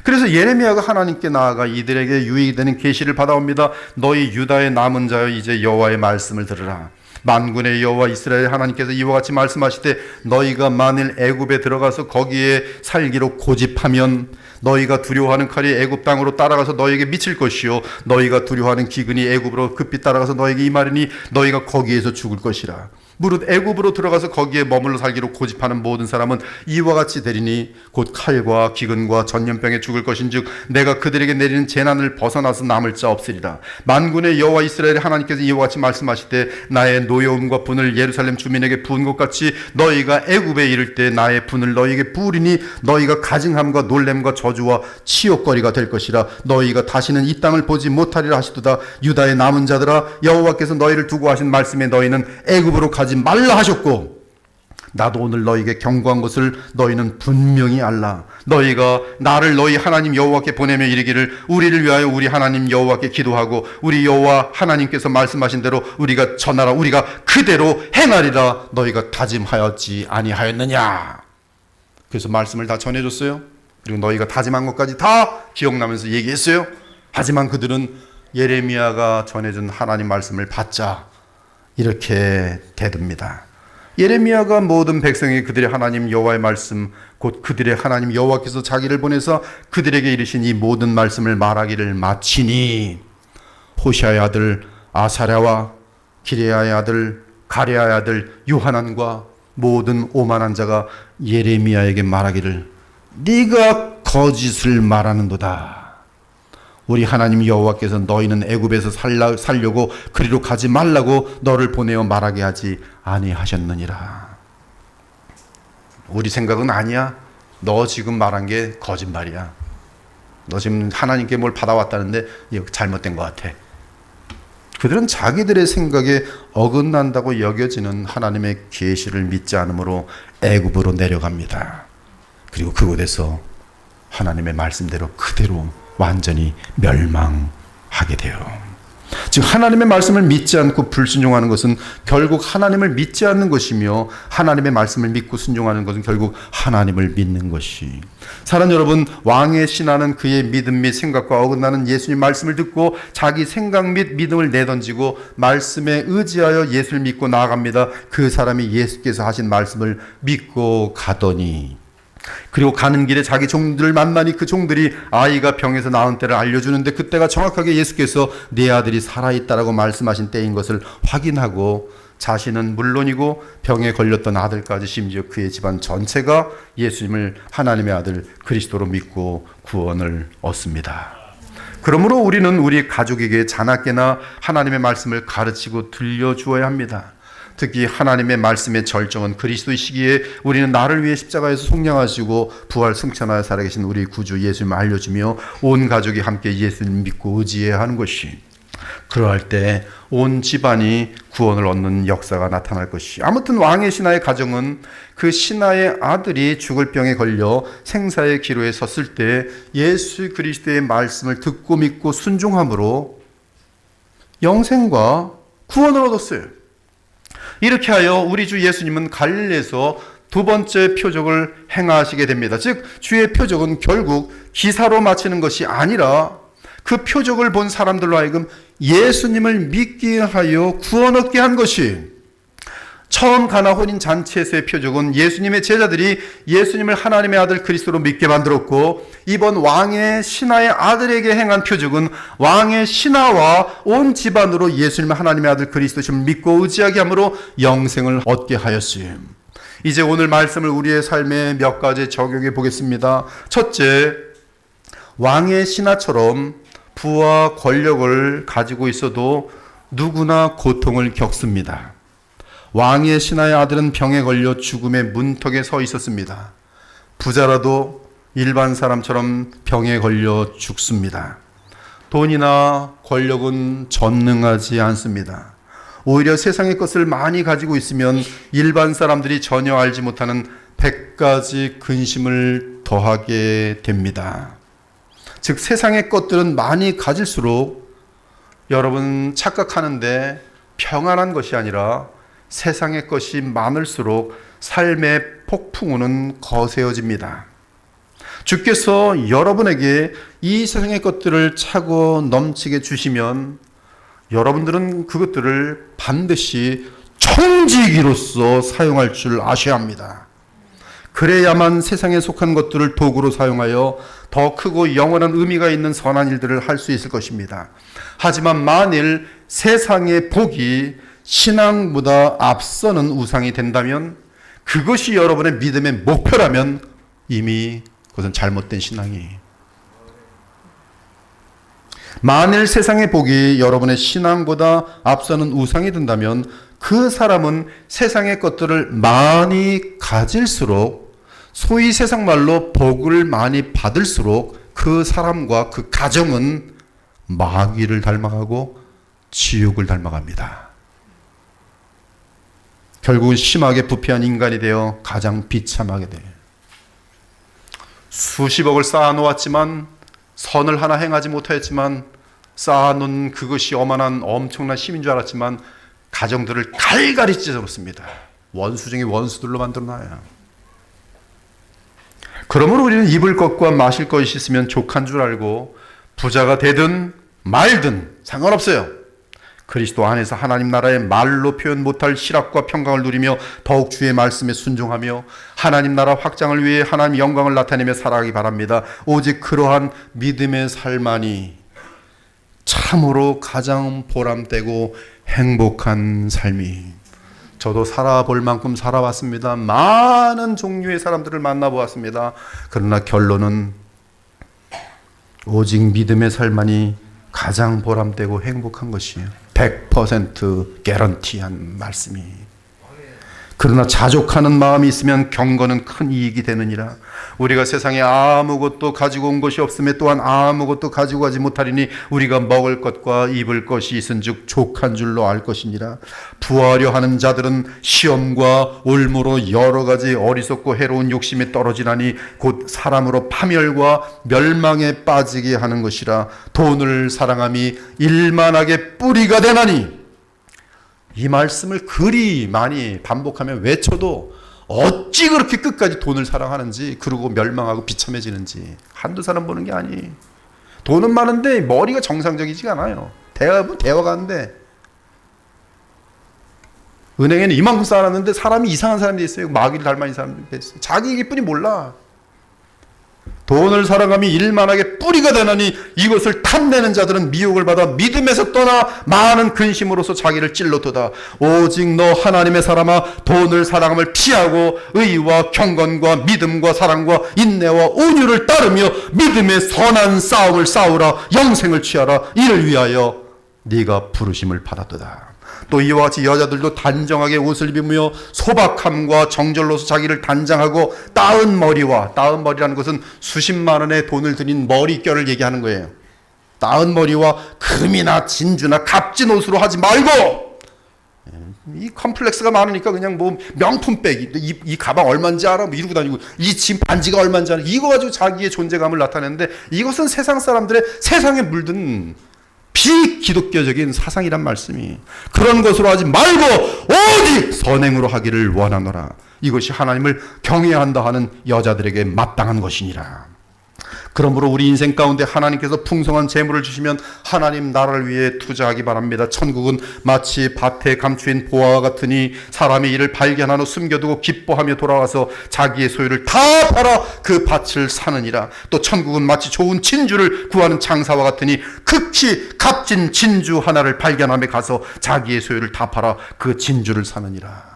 그래서 예레미야가 하나님께 나아가 이들에게 유익이 되는 계시를 받아옵니다. 너희 유다의 남은 자여, 이제 여호와의 말씀을 들으라. 만군의 여호와 이스라엘 하나님께서 이와 같이 말씀하시되, 너희가 만일 애굽에 들어가서 거기에 살기로 고집하면 너희가 두려워하는 칼이 애굽 땅으로 따라가서 너희에게 미칠 것이요 너희가 두려워하는 기근이 애굽으로 급히 따라가서 너희에게 임하리니 너희가 거기에서 죽을 것이라. 무릇 애굽으로 들어가서 거기에 머물러 살기로 고집하는 모든 사람은 이와 같이 되리니 곧 칼과 기근과 전염병에 죽을 것인즉 내가 그들에게 내리는 재난을 벗어나서 남을 자 없으리라. 만군의 여호와 이스라엘 하나님께서 이와 같이 말씀하시되, 나의 노여움과 분을 예루살렘 주민에게 부은 것 같이 너희가 애굽에 이를 때 나의 분을 너희에게 부으리니 너희가 가증함과 놀램과 저주와 치욕거리가 될 것이라. 너희가 다시는 이 땅을 보지 못하리라 하시도다. 유다의 남은 자들아, 여호와께서 너희를 두고 하신 말씀에 너희는 애굽으로 가지 말라 하셨고, 나도 오늘 너희에게 경고한 것을 너희는 분명히 알라. 너희가 나를 너희 하나님 여호와께 보내며 이르기를, 우리를 위하여 우리 하나님 여호와께 기도하고 우리 여호와 하나님께서 말씀하신 대로 우리가 전하라. 우리가 그대로 행하리라. 너희가 다짐하였지 아니하였느냐. 그래서 말씀을 다 전해줬어요. 그리고 너희가 다짐한 것까지 다 기억나면서 얘기했어요. 하지만 그들은 예레미야가 전해준 하나님 말씀을 받자 이렇게 대듭니다. 예레미야가 모든 백성이 그들의 하나님 여호와의 말씀, 곧 그들의 하나님 여호와께서 자기를 보내서 그들에게 이르신 이 모든 말씀을 말하기를 마치니, 호시아의 아들 아사랴와 기레아의 아들 가레아의 아들 요하난과 모든 오만한 자가 예레미야에게 말하기를, 네가 거짓을 말하는도다. 우리 하나님 여호와께서 너희는 애굽에서 살려고 그리로 가지 말라고 너를 보내어 말하게 하지 아니하셨느니라. 우리 생각은 아니야. 너 지금 말한 게 거짓말이야. 너 지금 하나님께 뭘 받아왔다는데 이거 잘못된 것 같아. 그들은 자기들의 생각에 어긋난다고 여겨지는 하나님의 계시를 믿지 않으므로 애굽으로 내려갑니다. 그리고 그곳에서 하나님의 말씀대로 그대로 완전히 멸망하게 돼요. 즉 하나님의 말씀을 믿지 않고 불순종하는 것은 결국 하나님을 믿지 않는 것이며, 하나님의 말씀을 믿고 순종하는 것은 결국 하나님을 믿는 것이. 사랑하는 여러분, 왕의 신하는 그의 믿음 및 생각과 어긋나는 예수님 말씀을 듣고 자기 생각 및 믿음을 내던지고 말씀에 의지하여 예수를 믿고 나아갑니다. 그 사람이 예수께서 하신 말씀을 믿고 가더니, 그리고 가는 길에 자기 종들을 만나니 그 종들이 아이가 병에서 나은 때를 알려주는데, 그때가 정확하게 예수께서 네 아들이 살아있다라고 말씀하신 때인 것을 확인하고, 자신은 물론이고 병에 걸렸던 아들까지, 심지어 그의 집안 전체가 예수님을 하나님의 아들 그리스도로 믿고 구원을 얻습니다. 그러므로 우리는 우리 가족에게 자나깨나 하나님의 말씀을 가르치고 들려주어야 합니다. 특히 하나님의 말씀의 절정은 그리스도이시기에 우리는 나를 위해 십자가에서 속량하시고 부활 승천하여 살아계신 우리 구주 예수님을 알려주며 온 가족이 함께 예수님 믿고 의지해야 하는 것이, 그러할 때 온 집안이 구원을 얻는 역사가 나타날 것이. 아무튼 왕의 신하의 가정은 그 신하의 아들이 죽을 병에 걸려 생사의 기로에 섰을 때 예수 그리스도의 말씀을 듣고 믿고 순종함으로 영생과 구원을 얻었어요. 이렇게 하여 우리 주 예수님은 갈릴리에서 두 번째 표적을 행하시게 됩니다. 즉 주의 표적은 결국 기사로 마치는 것이 아니라 그 표적을 본 사람들로 하여금 예수님을 믿게 하여 구원 얻게 한 것이. 처음 가나 혼인 잔치에서의 표적은 예수님의 제자들이 예수님을 하나님의 아들 그리스도로 믿게 만들었고, 이번 왕의 신하의 아들에게 행한 표적은 왕의 신하와 온 집안으로 예수님을 하나님의 아들 그리스도심을 믿고 의지하게 함으로 영생을 얻게 하였어요. 이제 오늘 말씀을 우리의 삶에 몇 가지 적용해 보겠습니다. 첫째, 왕의 신하처럼 부와 권력을 가지고 있어도 누구나 고통을 겪습니다. 왕의 신하의 아들은 병에 걸려 죽음의 문턱에 서 있었습니다. 부자라도 일반 사람처럼 병에 걸려 죽습니다. 돈이나 권력은 전능하지 않습니다. 오히려 세상의 것을 많이 가지고 있으면 일반 사람들이 전혀 알지 못하는 100가지 근심을 더하게 됩니다. 즉 세상의 것들은 많이 가질수록 여러분 착각하는데 평안한 것이 아니라 세상의 것이 많을수록 삶의 폭풍우는 거세어집니다. 주께서 여러분에게 이 세상의 것들을 차고 넘치게 주시면 여러분들은 그것들을 반드시 청지기로서 사용할 줄 아셔야 합니다. 그래야만 세상에 속한 것들을 도구로 사용하여 더 크고 영원한 의미가 있는 선한 일들을 할 수 있을 것입니다. 하지만 만일 세상의 복이 신앙보다 앞서는 우상이 된다면, 그것이 여러분의 믿음의 목표라면 이미 그것은 잘못된 신앙이에요. 만일 세상의 복이 여러분의 신앙보다 앞서는 우상이 된다면 그 사람은 세상의 것들을 많이 가질수록, 소위 세상 말로 복을 많이 받을수록 그 사람과 그 가정은 마귀를 닮아가고 지옥을 닮아갑니다. 결국은 심하게 부패한 인간이 되어 가장 비참하게 돼요. 수십억을 쌓아놓았지만, 선을 하나 행하지 못하였지만, 쌓아놓은 그것이 어마한 엄청난 힘인 줄 알았지만 가정들을 갈갈이 찢어놓습니다. 원수 중에 원수들로 만들어놔요. 그러므로 우리는 입을 것과 마실 것이 있으면 족한 줄 알고 부자가 되든 말든 상관없어요. 그리스도 안에서 하나님 나라의 말로 표현 못할 실학과 평강을 누리며 더욱 주의 말씀에 순종하며 하나님 나라 확장을 위해 하나님 영광을 나타내며 살아가기 바랍니다. 오직 그러한 믿음의 삶만이 참으로 가장 보람되고 행복한 삶이. 저도 살아볼 만큼 살아왔습니다. 많은 종류의 사람들을 만나보았습니다. 그러나 결론은 오직 믿음의 삶만이 가장 보람되고 행복한 것이에요. 100% 개런티한 말씀이. 그러나 자족하는 마음이 있으면 경건은 큰 이익이 되느니라. 우리가 세상에 아무것도 가지고 온 것이 없음에 또한 아무것도 가지고 가지 못하리니 우리가 먹을 것과 입을 것이 있은즉 족한 줄로 알 것이니라. 부하려 하는 자들은 시험과 올무로 여러 가지 어리석고 해로운 욕심에 떨어지나니 곧 사람으로 파멸과 멸망에 빠지게 하는 것이라. 돈을 사랑함이 일만하게 뿌리가 되나니. 이 말씀을 그리 많이 반복하면 외쳐도 어찌 그렇게 끝까지 돈을 사랑하는지, 그러고 멸망하고 비참해지는지 한두 사람 보는 게 아니. 돈은 많은데 머리가 정상적이지가 않아요. 대화가 하는데 은행에는 이만큼 쌓아놨는데 사람이 이상한 사람이 있어요. 마귀를 닮은 사람이 있어요. 자기 얘기뿐이 몰라. 돈을 사랑함이 일만하게 뿌리가 되나니 이것을 탐내는 자들은 미혹을 받아 믿음에서 떠나 많은 근심으로서 자기를 찔러도다. 오직 너 하나님의 사람아, 돈을 사랑함을 피하고 의와 경건과 믿음과 사랑과 인내와 온유를 따르며 믿음의 선한 싸움을 싸우라. 영생을 취하라. 이를 위하여 네가 부르심을 받았도다. 또 이와 같이 여자들도 단정하게 옷을 입으며 소박함과 정절로서 자기를 단장하고 따은 머리라는 것은 수십만 원의 돈을 들인 머리결을 얘기하는 거예요. 따은 머리와 금이나 진주나 값진 옷으로 하지 말고, 이 컴플렉스가 많으니까 그냥 뭐 명품백, 이 가방 얼마인지 알아? 뭐 이러고 다니고, 이 집 반지가 얼마인지 알아? 이거 가지고 자기의 존재감을 나타내는데 이것은 세상 사람들의 세상에 물든 비기독교적인 사상이란 말씀이. 그런 것으로 하지 말고 오직 선행으로 하기를 원하노라. 이것이 하나님을 경외한다 하는 여자들에게 마땅한 것이니라. 그러므로 우리 인생 가운데 하나님께서 풍성한 재물을 주시면 하나님 나라를 위해 투자하기 바랍니다. 천국은 마치 밭에 감추인 보화와 같으니 사람이 이를 발견한 후 숨겨두고 기뻐하며 돌아와서 자기의 소유를 다 팔아 그 밭을 사느니라. 또 천국은 마치 좋은 진주를 구하는 장사와 같으니 극히 값진 진주 하나를 발견함에 가서 자기의 소유를 다 팔아 그 진주를 사느니라.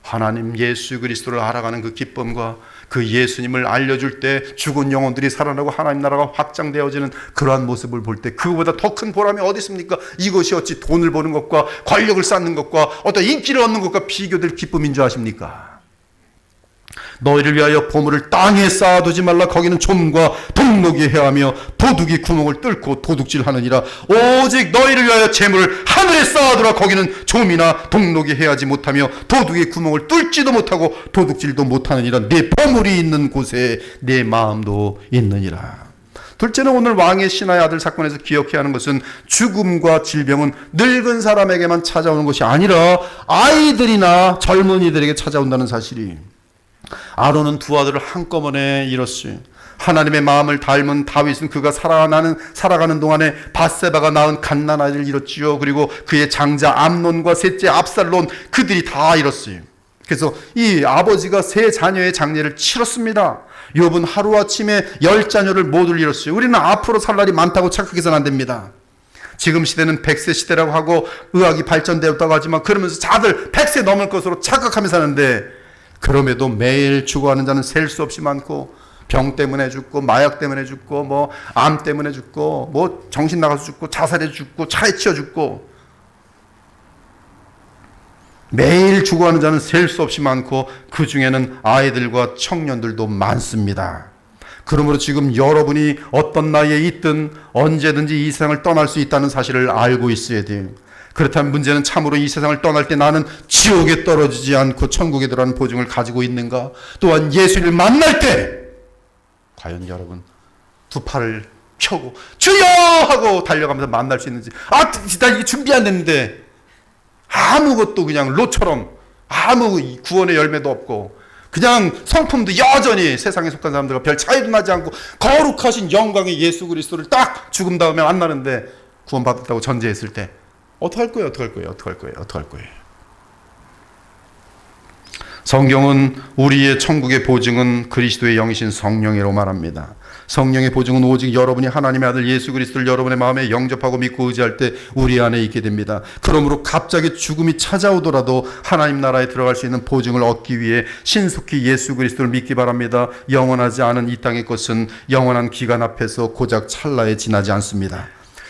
하나님 예수 그리스도를 알아가는 그 기쁨과 그 예수님을 알려줄 때 죽은 영혼들이 살아나고 하나님 나라가 확장되어지는 그러한 모습을 볼 때 그거보다 더 큰 보람이 어디 있습니까? 이것이 어찌 돈을 버는 것과 권력을 쌓는 것과 어떤 인기를 얻는 것과 비교될 기쁨인 줄 아십니까? 너희를 위하여 보물을 땅에 쌓아두지 말라. 거기는 좀과 동록이 해하며 도둑이 구멍을 뚫고 도둑질하느니라. 오직 너희를 위하여 재물을 하늘에 쌓아두라. 거기는 좀이나 동록이 해하지 못하며 도둑이 구멍을 뚫지도 못하고 도둑질도 못하느니라. 네 보물이 있는 곳에 내 마음도 있느니라. 둘째는 오늘 왕의 신하의 아들 사건에서 기억해야 하는 것은 죽음과 질병은 늙은 사람에게만 찾아오는 것이 아니라 아이들이나 젊은이들에게 찾아온다는 사실이. 아론은 두 아들을 한꺼번에 잃었어요. 하나님의 마음을 닮은 다윗은 그가 살아가는 동안에 밧세바가 낳은 갓난아이를 잃었지요. 그리고 그의 장자 암논과 셋째 압살론, 그들이 다 잃었어요. 그래서 이 아버지가 세 자녀의 장례를 치렀습니다. 욥은 하루아침에 10자녀를 모두 잃었어요. 우리는 앞으로 살 날이 많다고 착각해서는 안 됩니다. 지금 시대는 100세 시대라고 하고 의학이 발전되었다고 하지만 그러면서 다들 100세 넘을 것으로 착각하며 사는데, 그럼에도 매일 죽어가는 자는 셀 수 없이 많고, 병 때문에 죽고 마약 때문에 죽고 뭐 암 때문에 죽고 뭐 정신 나가서 죽고 자살해 죽고 차에 치여 죽고, 매일 죽어가는 자는 셀 수 없이 많고 그 중에는 아이들과 청년들도 많습니다. 그러므로 지금 여러분이 어떤 나이에 있든 언제든지 이 세상을 떠날 수 있다는 사실을 알고 있어야 돼요. 그렇다면 문제는 참으로 이 세상을 떠날 때 나는 지옥에 떨어지지 않고 천국에 들어가는 보증을 가지고 있는가? 또한 예수를 만날 때 과연 여러분 두 팔을 펴고 주여 하고 달려가면서 만날 수 있는지. 나 이게 준비 안 됐는데, 아무것도 그냥 로처럼 아무 구원의 열매도 없고 그냥 성품도 여전히 세상에 속한 사람들과 별 차이도 나지 않고 거룩하신 영광의 예수 그리스도를 딱 죽음 다음에 만나는데 구원받았다고 전제했을 때 어떡할 거예요? 성경은 우리의 천국의 보증은 그리스도의 영이신 성령이라고 말합니다. 성령의 보증은 오직 여러분이 하나님의 아들 예수 그리스도를 여러분의 마음에 영접하고 믿고 의지할 때 우리 안에 있게 됩니다. 그러므로 갑자기 죽음이 찾아오더라도 하나님 나라에 들어갈 수 있는 보증을 얻기 위해 신속히 예수 그리스도를 믿기 바랍니다. 영원하지 않은 이 땅의 것은 영원한 기간 앞에서 고작 찰나에 지나지 않습니다.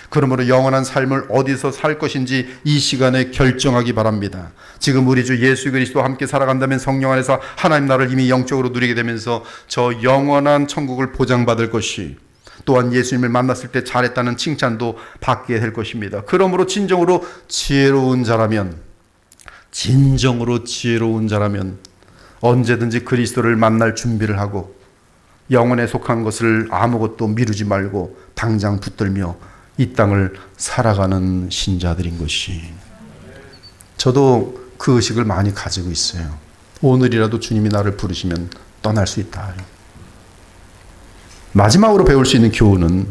그러므로 영원한 삶을 어디서 살 것인지 이 시간에 결정하기 바랍니다. 지금 우리 주 예수 그리스도와 함께 살아간다면 성령 안에서 하나님 나라를 이미 영적으로 누리게 되면서 저 영원한 천국을 보장받을 것이, 또한 예수님을 만났을 때 잘했다는 칭찬도 받게 될 것입니다. 그러므로 진정으로 지혜로운 자라면 언제든지 그리스도를 만날 준비를 하고 영혼에 속한 것을 아무것도 미루지 말고 당장 붙들며 이 땅을 살아가는 신자들인 것이, 저도 그 의식을 많이 가지고 있어요. 오늘이라도 주님이 나를 부르시면 떠날 수 있다. 마지막으로 배울 수 있는 교훈은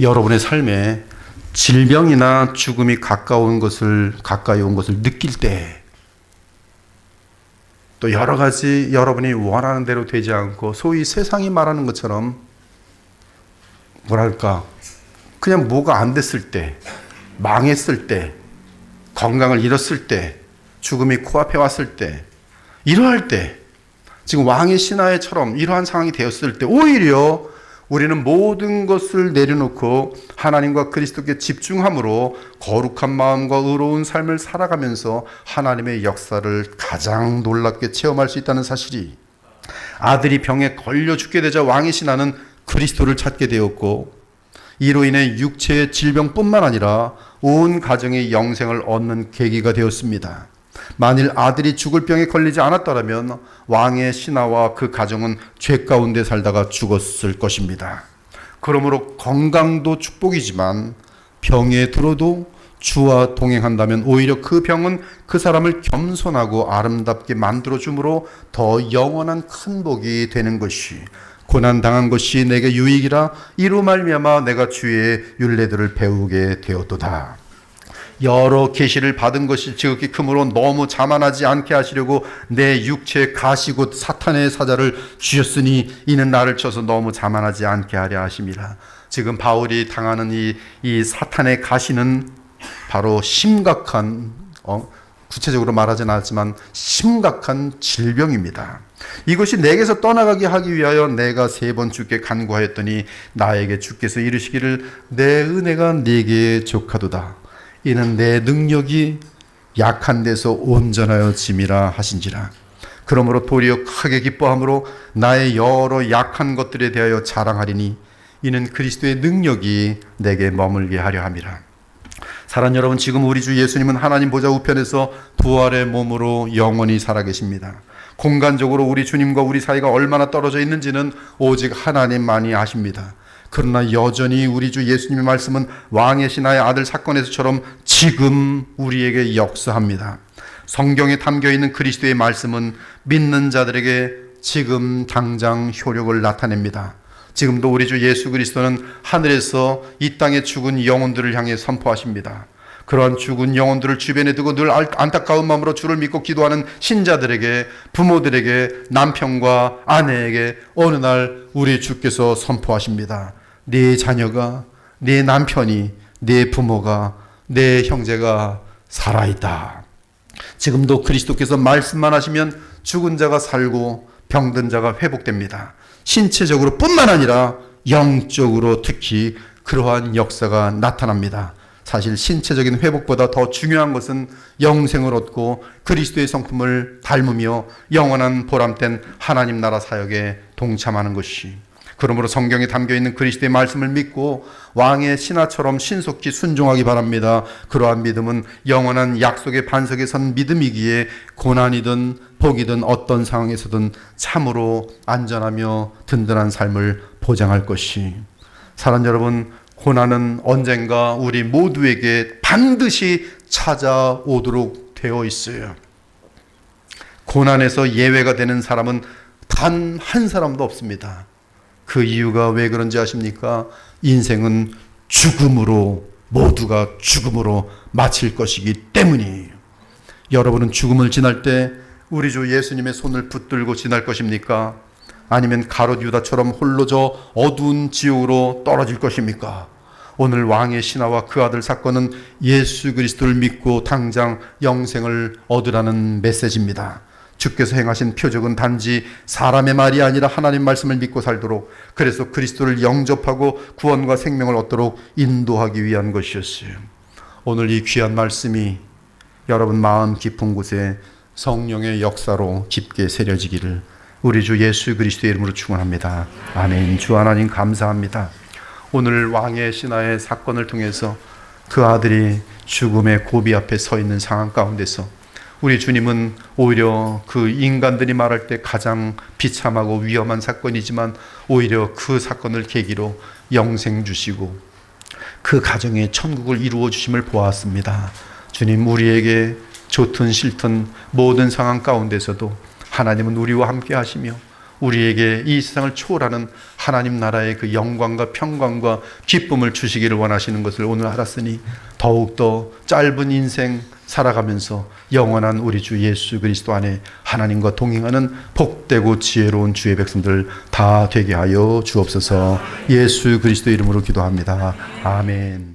여러분의 삶에 질병이나 죽음이 가까이 온 것을 느낄 때, 또 여러 가지 여러분이 원하는 대로 되지 않고 소위 세상이 말하는 것처럼 그냥 뭐가 안 됐을 때, 망했을 때, 건강을 잃었을 때, 죽음이 코앞에 왔을 때, 이러할 때, 지금 왕의 신하에처럼 이러한 상황이 되었을 때 오히려 우리는 모든 것을 내려놓고 하나님과 그리스도께 집중함으로 거룩한 마음과 의로운 삶을 살아가면서 하나님의 역사를 가장 놀랍게 체험할 수 있다는 사실이, 아들이 병에 걸려 죽게 되자 왕의 신하는 그리스도를 찾게 되었고, 이로 인해 육체의 질병뿐만 아니라 온 가정의 영생을 얻는 계기가 되었습니다. 만일 아들이 죽을 병에 걸리지 않았더라면 왕의 신하와 그 가정은 죄 가운데 살다가 죽었을 것입니다. 그러므로 건강도 축복이지만 병에 들어도 주와 동행한다면 오히려 그 병은 그 사람을 겸손하고 아름답게 만들어주므로 더 영원한 큰 복이 되는 것이, 고난당한 것이 내게 유익이라 이로 말미암아 내가 주의 율례들을 배우게 되었도다. 여러 계시를 받은 것이 지극히 크므로 너무 자만하지 않게 하시려고 내 육체 가시곧 사탄의 사자를 주셨으니 이는 나를 쳐서 너무 자만하지 않게 하려 하심이라. 지금 바울이 당하는 이 사탄의 가시는 바로 심각한, 구체적으로 말하진 않았지만 심각한 질병입니다. 이것이 내게서 떠나가게 하기 위하여 내가 3번 주께 간구하였더니 나에게 주께서 이르시기를 내 은혜가 네게 족하도다. 이는 내 능력이 약한 데서 온전하여 짐이라 하신지라. 그러므로 도리어 크게 기뻐함으로 나의 여러 약한 것들에 대하여 자랑하리니 이는 그리스도의 능력이 내게 머물게 하려 함이라. 사랑하는 여러분, 지금 우리 주 예수님은 하나님 보좌 우편에서 부활의 몸으로 영원히 살아계십니다. 공간적으로 우리 주님과 우리 사이가 얼마나 떨어져 있는지는 오직 하나님만이 아십니다. 그러나 여전히 우리 주 예수님의 말씀은 왕의 신하의 아들 사건에서처럼 지금 우리에게 역사합니다. 성경에 담겨있는 그리스도의 말씀은 믿는 자들에게 지금 당장 효력을 나타냅니다. 지금도 우리 주 예수 그리스도는 하늘에서 이 땅에 죽은 영혼들을 향해 선포하십니다. 그러한 죽은 영혼들을 주변에 두고 늘 안타까운 마음으로 주를 믿고 기도하는 신자들에게, 부모들에게, 남편과 아내에게 어느 날 우리 주께서 선포하십니다. 네 자녀가, 네 남편이, 네 부모가, 네 형제가 살아있다. 지금도 그리스도께서 말씀만 하시면 죽은 자가 살고 병든 자가 회복됩니다. 신체적으로 뿐만 아니라 영적으로 특히 그러한 역사가 나타납니다. 사실 신체적인 회복보다 더 중요한 것은 영생을 얻고 그리스도의 성품을 닮으며 영원한 보람된 하나님 나라 사역에 동참하는 것이, 그러므로 성경에 담겨있는 그리스도의 말씀을 믿고 왕의 신하처럼 신속히 순종하기 바랍니다. 그러한 믿음은 영원한 약속의 반석에 선 믿음이기에 고난이든 복이든 어떤 상황에서든 참으로 안전하며 든든한 삶을 보장할 것이, 사랑하는 여러분, 고난은 언젠가 우리 모두에게 반드시 찾아오도록 되어 있어요. 고난에서 예외가 되는 사람은 단 한 사람도 없습니다. 그 이유가 왜 그런지 아십니까? 인생은 죽음으로, 모두가 죽음으로 마칠 것이기 때문이에요. 여러분은 죽음을 지날 때 우리 주 예수님의 손을 붙들고 지날 것입니까? 아니면 가롯 유다처럼 홀로 저 어두운 지옥으로 떨어질 것입니까? 오늘 왕의 신하와 그 아들 사건은 예수 그리스도를 믿고 당장 영생을 얻으라는 메시지입니다. 주께서 행하신 표적은 단지 사람의 말이 아니라 하나님 말씀을 믿고 살도록, 그래서 그리스도를 영접하고 구원과 생명을 얻도록 인도하기 위한 것이었어요. 오늘 이 귀한 말씀이 여러분 마음 깊은 곳에 성령의 역사로 깊게 새려지기를 우리 주 예수 그리스도의 이름으로 축원합니다. 아멘. 주 하나님 감사합니다. 오늘 왕의 신하의 사건을 통해서 그 아들이 죽음의 고비 앞에 서 있는 상황 가운데서 우리 주님은 오히려 그 인간들이 말할 때 가장 비참하고 위험한 사건이지만 오히려 그 사건을 계기로 영생 주시고 그 가정에 천국을 이루어 주심을 보았습니다. 주님, 우리에게 좋든 싫든 모든 상황 가운데서도 하나님은 우리와 함께 하시며 우리에게 이 세상을 초월하는 하나님 나라의 그 영광과 평강과 기쁨을 주시기를 원하시는 것을 오늘 알았으니 더욱더 짧은 인생 살아가면서 영원한 우리 주 예수 그리스도 안에 하나님과 동행하는 복되고 지혜로운 주의 백성들 다 되게 하여 주옵소서. 예수 그리스도 이름으로 기도합니다. 아멘.